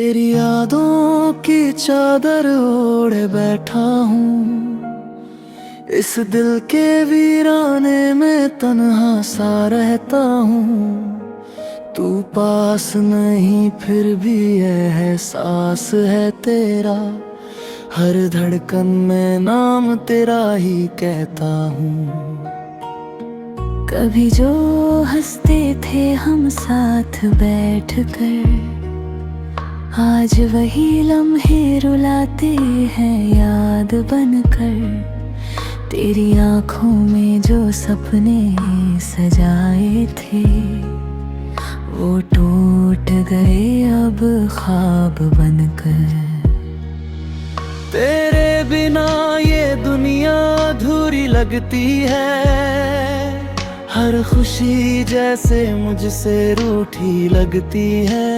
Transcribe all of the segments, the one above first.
तेरी यादों की चादर ओढ़े बैठा हूँ, इस दिल के वीराने में तन्हा सा रहता हूँ। तू पास नहीं फिर भी एहसास है तेरा, हर धड़कन में नाम तेरा ही कहता हूँ। कभी जो हंसते थे हम साथ बैठकर, आज वही लम्हे रुलाते हैं याद बनकर। तेरी आँखों में जो सपने सजाए थे, वो टूट गए अब ख्वाब बनकर। तेरे बिना ये दुनिया अधूरी लगती है, हर खुशी जैसे मुझसे रूठी लगती है।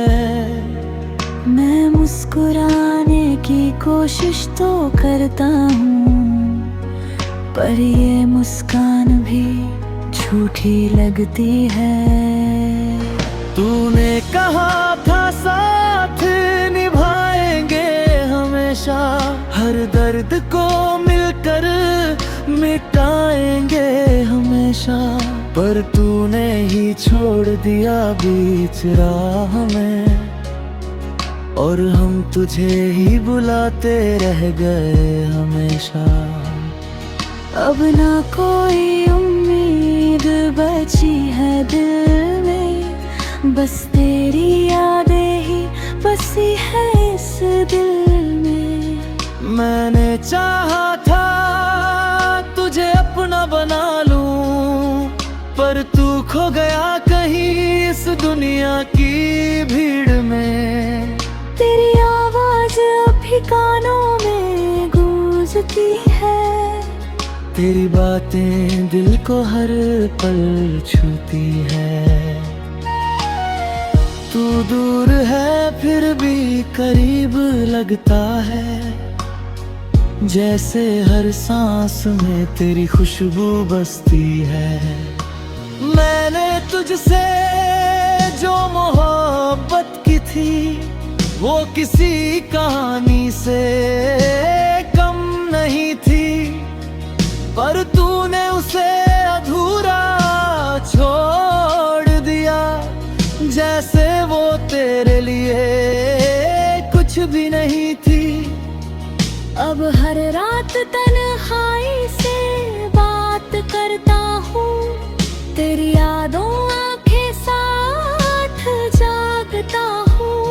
मैं मुस्कुराने की कोशिश तो करता हूँ, पर ये मुस्कान भी झूठी लगती है। तूने कहा था साथ निभाएंगे हमेशा, हर दर्द को मिलकर मिटाएंगे हमेशा। पर तूने ही छोड़ दिया बीच राह में, और हम तुझे ही बुलाते रह गए हमेशा। अब ना कोई उम्मीद बची है दिल में, बस तेरी यादें ही बसी है इस दिल में। मैंने चाहा था तुझे अपना बना लूं, पर तू खो गया कहीं इस दुनिया की भीड़ में। तेरी आवाज अभी कानों में गूंजती है, तेरी बातें दिल को हर पल छूती है। तू दूर है फिर भी करीब लगता है, जैसे हर सांस में तेरी खुशबू बसती है। मैंने तुझसे जो मोहब्बत की थी, वो किसी कहानी से कम नहीं थी, पर तूने उसे अधूरा छोड़ दिया, जैसे वो तेरे लिए कुछ भी नहीं थी। अब हर रात तन्हाई से बात करता हूँ, तेरी यादों आंखें साथ जागता हूँ।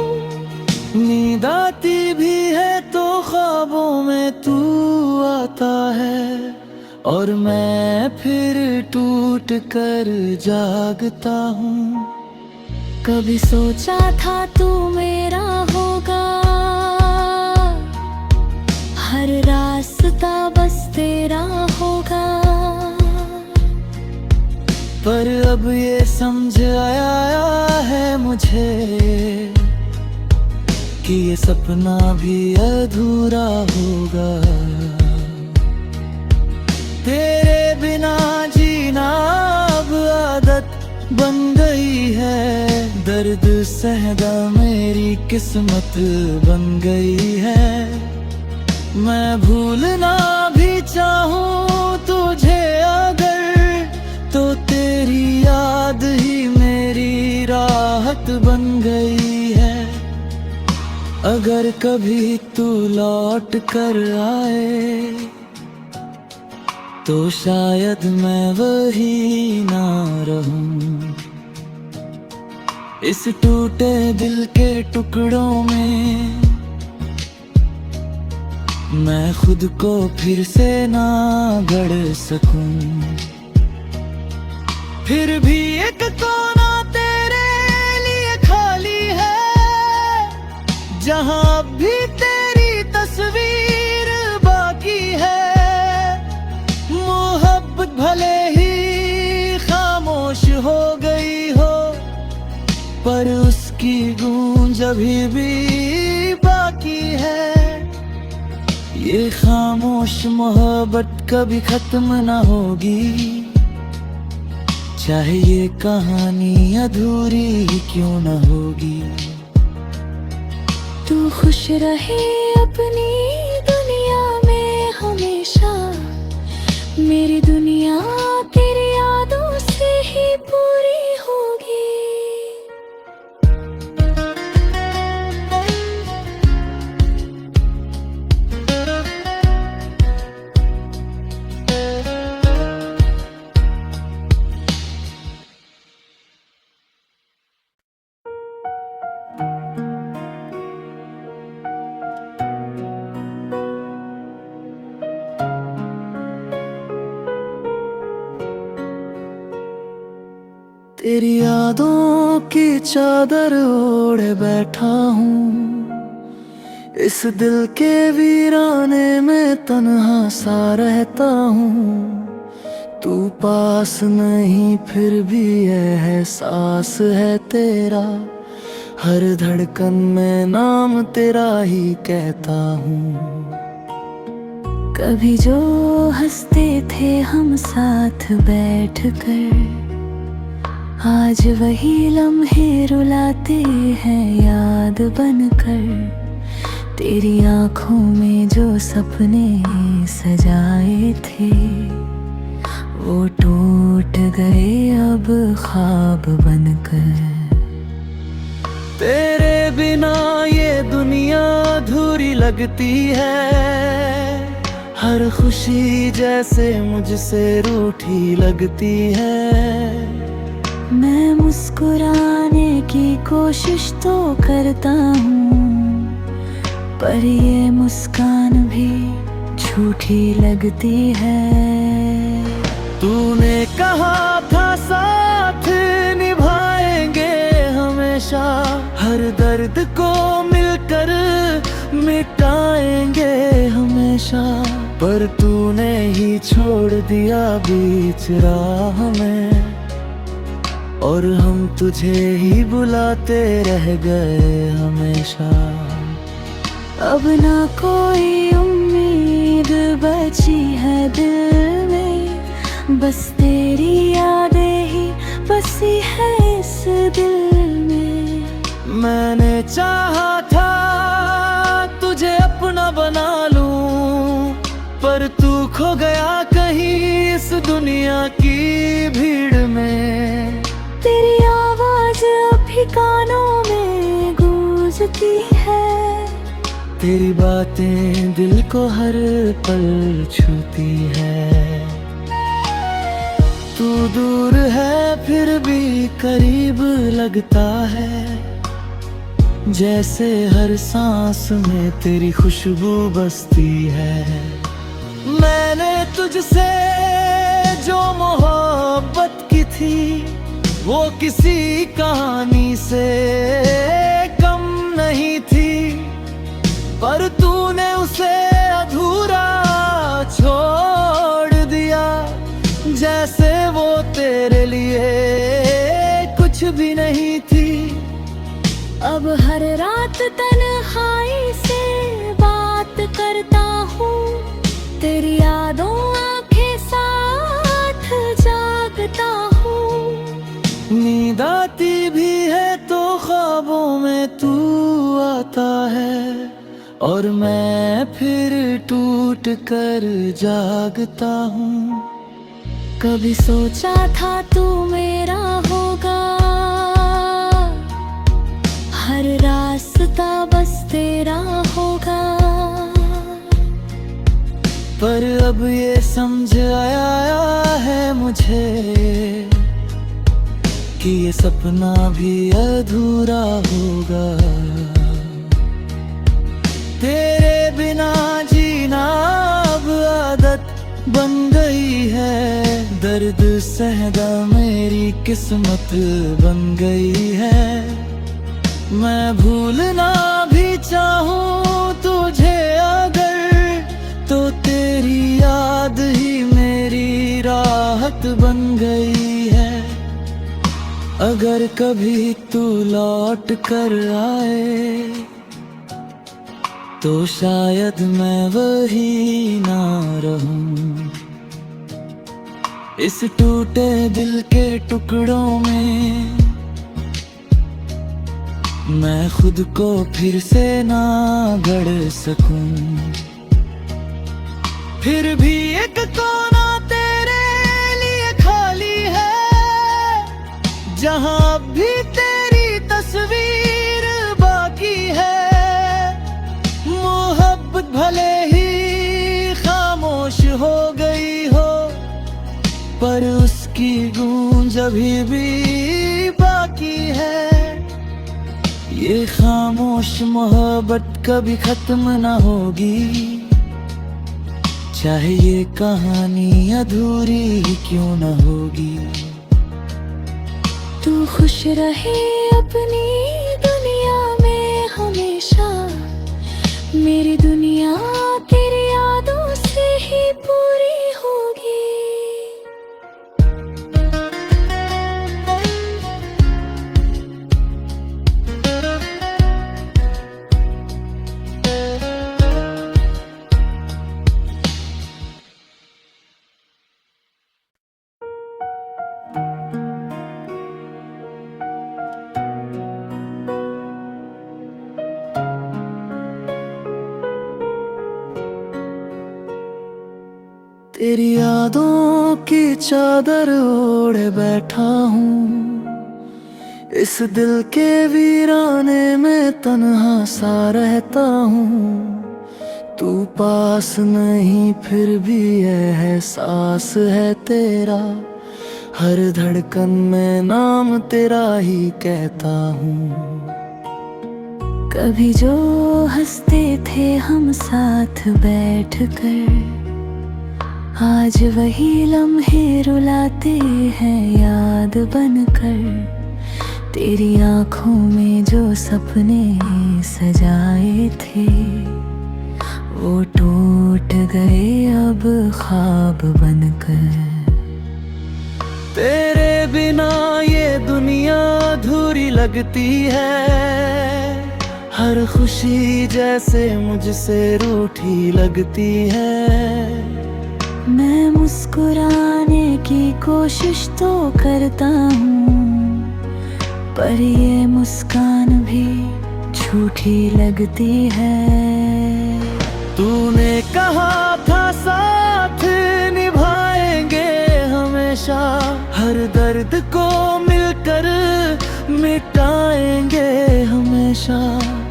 नींद आती भी है तो ख्वाबों में तू आता है, और मैं फिर टूट कर जागता हूँ। कभी सोचा था तू मेरा होगा, हर रास्ता बस तेरा होगा। पर अब ये समझ आया है मुझे कि ये सपना भी अधूरा होगा। तेरे बिना जीना अब आदत बन गई है, दर्द सहदा मेरी किस्मत बन गई है। मैं भूलना भी चाहूँ तुझे अगर, तो तेरी याद ही मेरी राहत बन गई है। अगर कभी तू लौट कर आए, तो शायद मैं वही ना रहूं। इस टूटे दिल के टुकड़ों में मैं खुद को फिर से ना गढ़ सकूं। फिर भी एक कोना तेरे लिए खाली है, जहां भी तेरी तस्वीर बाकी है। मोहब्बत भले ही खामोश हो गई हो, पर उसकी गूंज अभी भी बाकी है। ये खामोश मोहब्बत कभी खत्म ना होगी, चाहे ये कहानी अधूरी ही क्यों न होगी। तू खुश रहे अपनी दुनिया में हमेशा, मेरी दुनिया तेरी यादों से ही पूरी होगी। तेरी यादों की चादर ओढ़े बैठा हूँ, इस दिल के वीराने में तन्हा सा रहता हूँ। तू पास नहीं फिर भी एहसास है तेरा, हर धड़कन में नाम तेरा ही कहता हूँ। कभी जो हंसते थे हम साथ बैठकर, आज वही लम्हे रुलाते हैं याद बनकर। तेरी आँखों में जो सपने सजाए थे, वो टूट गए अब ख्वाब बनकर। तेरे बिना ये दुनिया अधूरी लगती है, हर खुशी जैसे मुझसे रूठी लगती है। मैं मुस्कुराने की कोशिश तो करता हूँ, पर ये मुस्कान भी झूठी लगती है। तूने कहा था साथ निभाएंगे हमेशा, हर दर्द को मिलकर मिटाएंगे हमेशा। पर तूने ही छोड़ दिया बीच राह में, और हम तुझे ही बुलाते रह गए हमेशा। अब ना कोई उम्मीद बची है दिल में, बस तेरी यादें ही बसी है इस दिल में। मैंने चाहा था तुझे अपना बना लूं, पर तू खो गया कहीं इस दुनिया की भीड़ में। तेरी आवाज अभी कानों में गूंजती है, तेरी बातें दिल को हर पल छूती है। तू दूर है फिर भी करीब लगता है, जैसे हर सांस में तेरी खुशबू बसती है। मैंने तुझसे जो मोहब्बत की थी, वो किसी कहानी से कम नहीं थी, पर तूने उसे अधूरा छोड़ दिया, जैसे वो तेरे लिए कुछ भी नहीं थी। अब हर रात तन्हाई से बात करता हूँ, तेरी यादों आंखें साथ जागता हूँ। नींद आती भी है तो ख्वाबों में तू आता है, और मैं फिर टूट कर जागता हूँ। कभी सोचा था तू मेरा होगा, हर रास्ता बस तेरा होगा। पर अब ये समझ आया है मुझे कि ये सपना भी अधूरा होगा। तेरे बिना जीना अब आदत बन गई है, दर्द सहदा मेरी किस्मत बन गई है। मैं भूलना भी चाहूँ तुझे अगर, तो तेरी याद ही मेरी राहत बन गई है। अगर कभी तू लौट कर आए, तो शायद मैं वही ना रहूं। इस टूटे दिल के टुकड़ों में मैं खुद को फिर से ना गढ़ सकूं। फिर भी एक कोना तेरे लिए खाली है, जहां अब भी तेरी तस्वीर बाकी है। मोहब्बत भले ही खामोश हो गई हो, पर उसकी गूंज अभी भी बाकी है। ये खामोश मोहब्बत कभी खत्म ना होगी, चाहे ये कहानी अधूरी ही क्यों न होगी। तू खुश रहे अपनी दुनिया में हमेशा, मेरी दुनिया तेरी यादों से ही पूरी होगी। तेरी यादों की चादर ओढ़े बैठा हूँ, इस दिल के वीराने में तन्हा सा रहता हूँ। तू पास नहीं फिर भी एहसास है तेरा, हर धड़कन में नाम तेरा ही कहता हूँ। कभी जो हंसते थे हम साथ बैठकर, आज वही लम्हे रुलाते हैं याद बनकर। तेरी आँखों में जो सपने सजाए थे, वो टूट गए अब ख्वाब बनकर। तेरे बिना ये दुनिया अधूरी लगती है, हर खुशी जैसे मुझसे रूठी लगती है। मैं मुस्कुराने की कोशिश तो करता हूँ, पर ये मुस्कान भी झूठी लगती है। तूने कहा था साथ निभाएंगे हमेशा, हर दर्द को मिलकर मिटाएंगे हमेशा।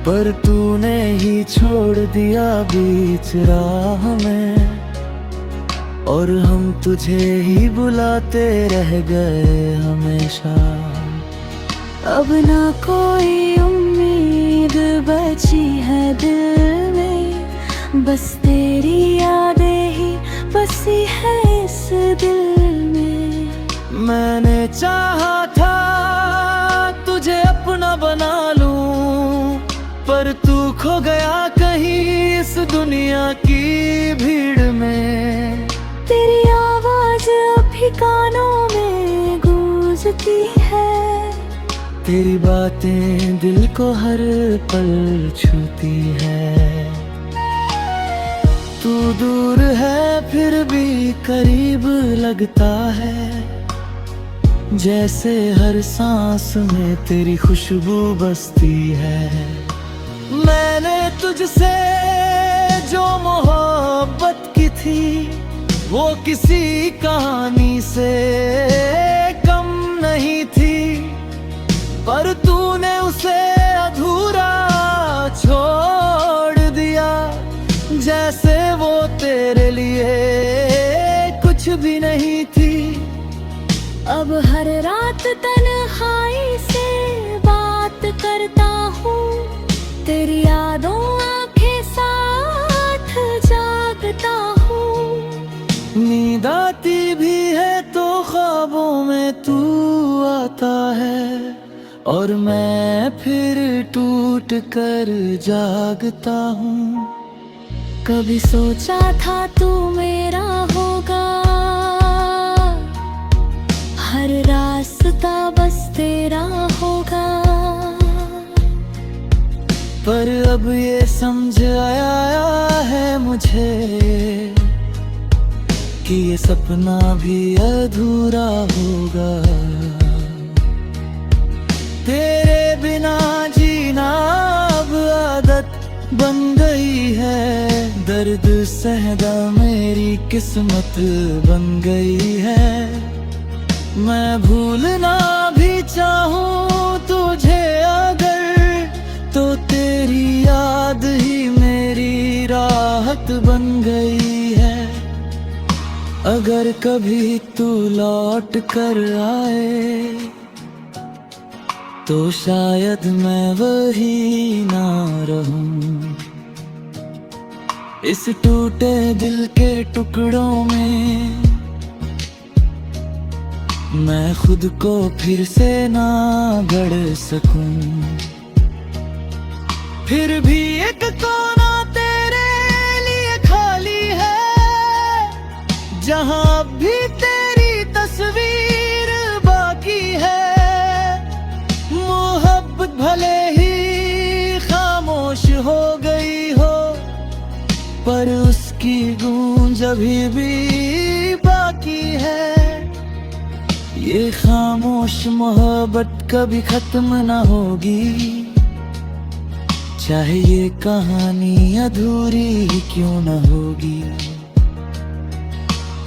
पर तूने ही छोड़ दिया बीच राह में, और हम तुझे ही बुलाते रह गए हमेशा। अब ना कोई उम्मीद बची है दिल में, बस तेरी यादें ही बसी है इस दिल में। मैंने चाहा था तुझे अपना बना लूं, पर तू खो गया कहीं इस दुनिया की भीड़ में। तेरी आवाज अभी कानों में गूंजती है, तेरी बातें दिल को हर पल छूती है। तू दूर है फिर भी करीब लगता है, जैसे हर सांस में तेरी खुशबू बसती है। मैंने तुझसे जो मोहब्बत की थी, वो किसी कहानी से कम नहीं थी, पर तूने उसे अधूरा छोड़ दिया, जैसे वो तेरे लिए कुछ भी नहीं थी। अब हर रात तन्हाई से बात करता हूँ, तेरी यादों आंखें साथ जागता हूँ। नींद आती भी है तो ख्वाबों में तू आता है, और मैं फिर टूट कर जागता हूँ। कभी सोचा था तू मेरा होगा, हर रास्ता बस तेरा होगा। पर अब ये समझ आया है मुझे कि ये सपना भी अधूरा होगा। तेरे बिना जी बन गई है। दर्द सहदा मेरी किस्मत बन गई है। मैं भूलना भी चाहूँ तुझे अगर, तो तेरी याद ही मेरी राहत बन गई है। अगर कभी तू लौट कर आए तो शायद मैं वही ना रहूं। इस टूटे दिल के टुकड़ों में मैं खुद को फिर से ना गढ़ सकूं। फिर भी एक कोना तेरे लिए खाली है, जहां अब भी तेरी तस्वीर बाकी है। मोहब्बत भले ही खामोश हो गई हो, पर उसकी गूंज अभी भी बाकी है। ये खामोश मोहब्बत कभी खत्म ना होगी, चाहे ये कहानी अधूरी ही क्यों न होगी।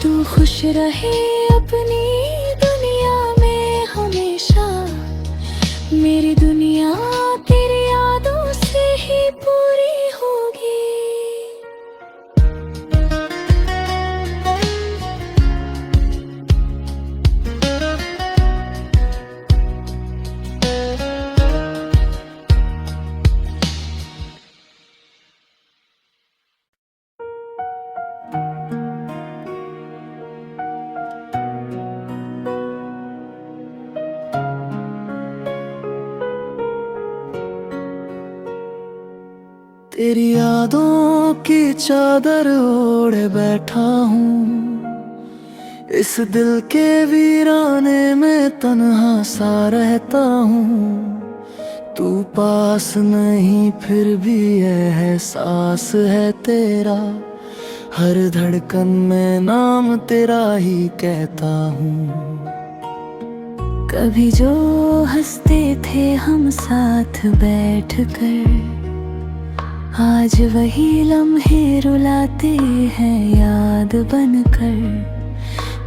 तू खुश रहे अपनी दुनिया में हमेशा, मेरी दुनिया तेरी यादों से ही पूरी होगी। तेरी यादों की चादर ओढ़े बैठा हूँ, इस दिल के वीराने में तन्हा सा रहता हूँ। तू पास नहीं फिर भी एहसास है तेरा, हर धड़कन में नाम तेरा ही कहता हूँ। कभी जो हंसते थे हम साथ बैठकर, आज वही लम्हे रुलाते हैं याद बनकर।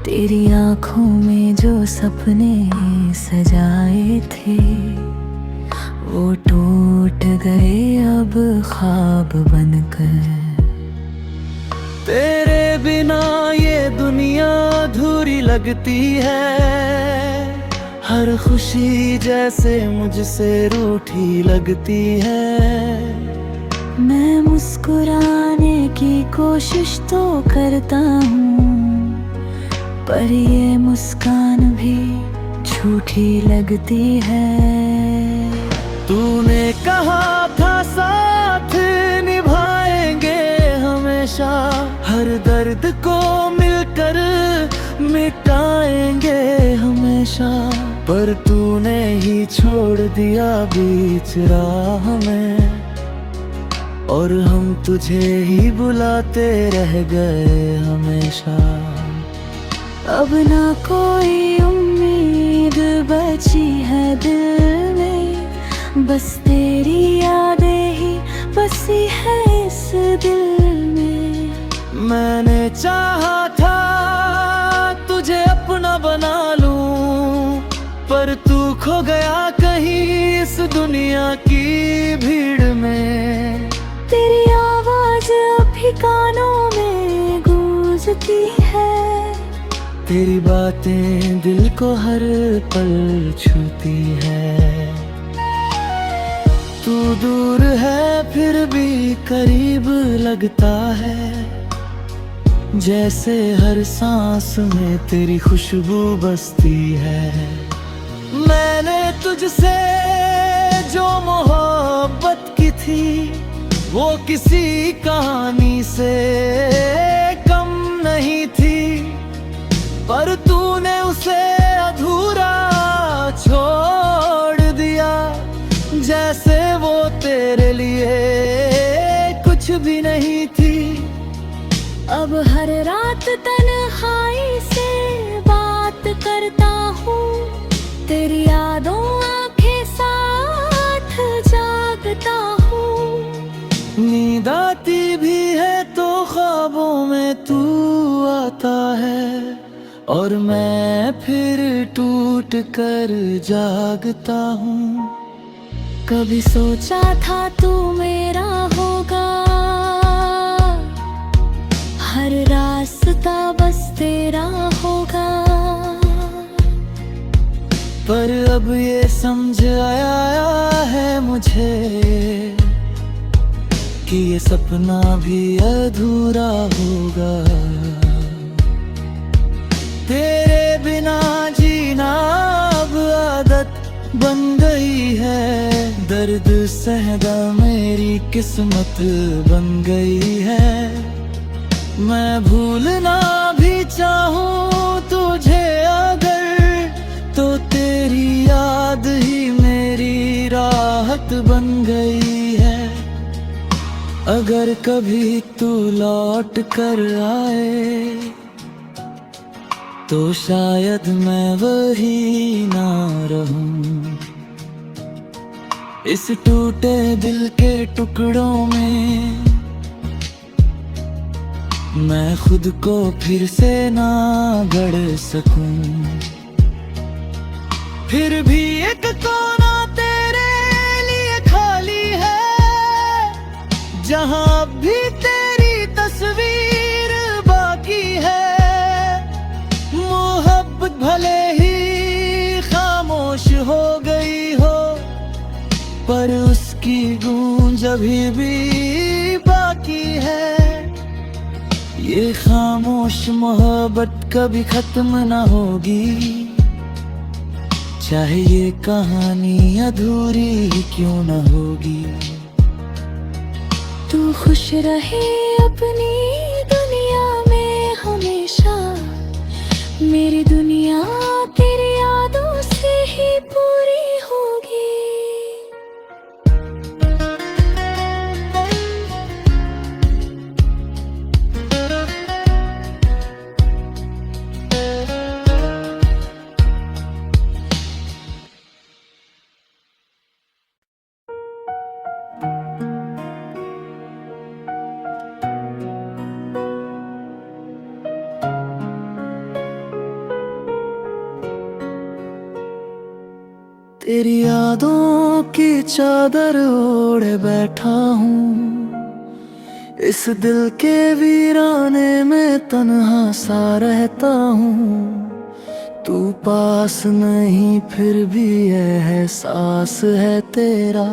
तेरी आँखों में जो सपने सजाए थे, वो टूट गए अब ख्वाब बनकर। तेरे बिना ये दुनिया अधूरी लगती है, हर खुशी जैसे मुझसे रूठी लगती है। मैं मुस्कुराने की कोशिश तो करता हूँ, पर ये मुस्कान भी झूठी लगती है। तूने कहा था साथ निभाएंगे हमेशा, हर दर्द को मिलकर मिटाएंगे हमेशा। पर तूने ही छोड़ दिया बीच राह में, और हम तुझे ही बुलाते रह गए हमेशा। अब ना कोई उम्मीद बची है दिल में, बस तेरी यादें ही बसी है इस दिल में। मैंने चाहा था तुझे अपना बना लूं, पर तू खो गया कहीं इस दुनिया की भीड़ में। तेरी आवाज अभी कानों में गूंजती है, तेरी बातें दिल को हर पल छूती है। तू दूर है फिर भी करीब लगता है, जैसे हर सांस में तेरी खुशबू बसती है। मैंने तुझसे जो मोहब्बत की थी, वो किसी कहानी से कम नहीं थी, पर तूने उसे अधूरा छोड़ दिया, जैसे वो तेरे लिए कुछ भी नहीं थी। अब हर रात तन्हाई से बात करता हूँ, तेरी यादों आंखें साथ जागता हूँ। में तू आता है और मैं फिर टूट कर जागता हूँ। कभी सोचा था तू मेरा होगा, हर रास्ता बस तेरा होगा। पर अब ये समझ आया है मुझे कि ये सपना भी अधूरा होगा। तेरे बिना जीना अब आदत बन गई है, दर्द सहना मेरी किस्मत बन गई है। मैं भूलना भी चाहूँ तुझे अगर, तो तेरी याद ही मेरी राहत बन गई है। अगर कभी तू लौट कर आए तो शायद मैं वही ना रहूं। इस टूटे दिल के टुकड़ों में मैं खुद को फिर से ना गढ़ सकूं। फिर भी एक कोना तेरे लिए खाली है, जहां भी तेरी तस्वीर बाकी है। मोहब्बत भले ही खामोश हो गई हो, पर उसकी गूंज अभी भी बाकी है। ये खामोश मोहब्बत कभी खत्म ना होगी, चाहे ये कहानी अधूरी ही क्यों ना होगी। तू खुश रहे अपनी दुनिया में हमेशा, मेरी दुनिया तेरी यादों से ही पूरी होगी। तेरी यादों की चादर ओढ़े बैठा हूँ, इस दिल के वीराने में तन्हा सा रहता हूँ। तू पास नहीं फिर भी एहसास है तेरा,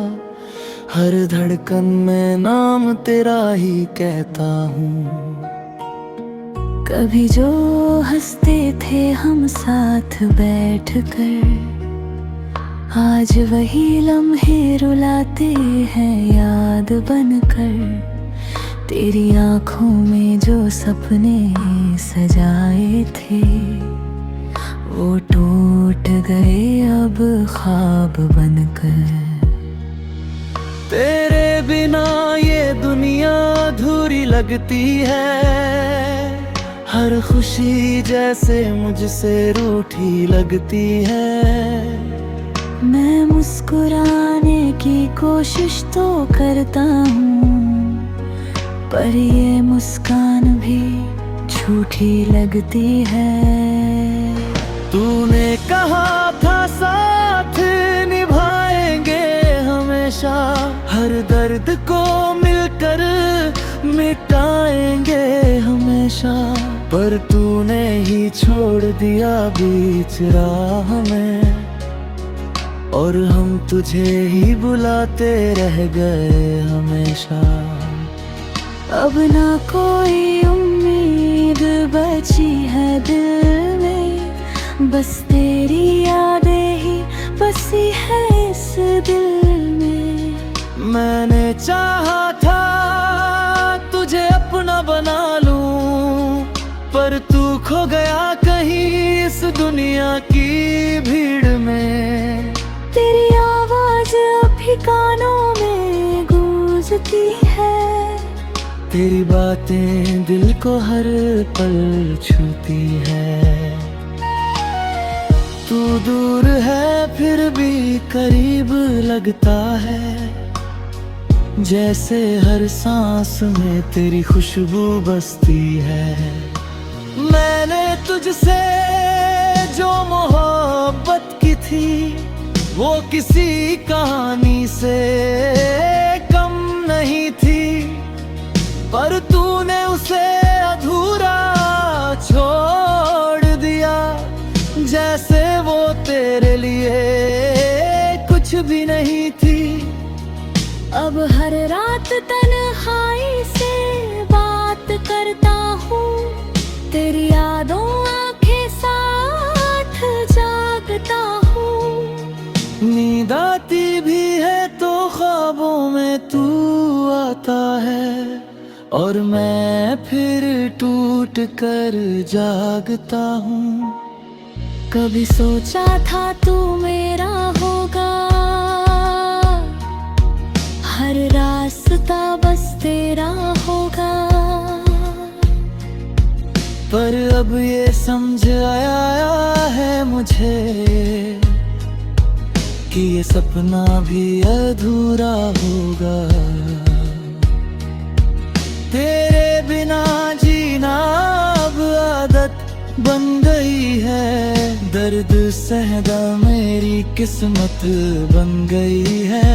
हर धड़कन में नाम तेरा ही कहता हूँ। कभी जो हंसते थे हम साथ बैठकर, आज वही लम्हे रुलाते हैं याद बनकर। तेरी आँखों में जो सपने सजाए थे, वो टूट गए अब ख्वाब बनकर। तेरे बिना ये दुनिया अधूरी लगती है, हर खुशी जैसे मुझसे रूठी लगती है। मैं मुस्कुराने की कोशिश तो करता हूँ, पर ये मुस्कान भी झूठी लगती है। तूने कहा था साथ निभाएंगे हमेशा, हर दर्द को मिलकर मिटाएंगे हमेशा। पर तूने ही छोड़ दिया बीच राह में, और हम तुझे ही बुलाते रह गए हमेशा। अब ना कोई उम्मीद बची है दिल में, बस तेरी यादें ही बसी है इस दिल में। मैंने चाहा था तुझे अपना बना लूं, पर तू खो गया कहीं इस दुनिया की भीड़ में। तेरी आवाज अभी कानों में गूंजती है, तेरी बातें दिल को हर पल छूती है। तू दूर है फिर भी करीब लगता है, जैसे हर सांस में तेरी खुशबू बसती है। मैंने तुझसे जो मोहब्बत की थी वो किसी कहानी से कम नहीं थी, पर तूने उसे अधूरा छोड़ दिया, जैसे वो तेरे लिए कुछ भी नहीं थी। अब हर रात तन्हाई से बात करता हूँ, तेरी यादों आंखें साथ जागता हूँ। नींद आती भी है तो ख्वाबों में तू आता है, और मैं फिर टूट कर जागता हूँ। कभी सोचा था तू मेरा होगा, हर रास्ता बस तेरा होगा, पर अब ये समझ आया है मुझे कि ये सपना भी अधूरा होगा। तेरे बिना जीना अब आदत बन गई है, दर्द सहदा मेरी किस्मत बन गई है।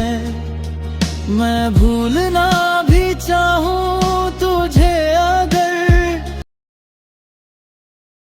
मैं भूलना भी चाहूँ तुझे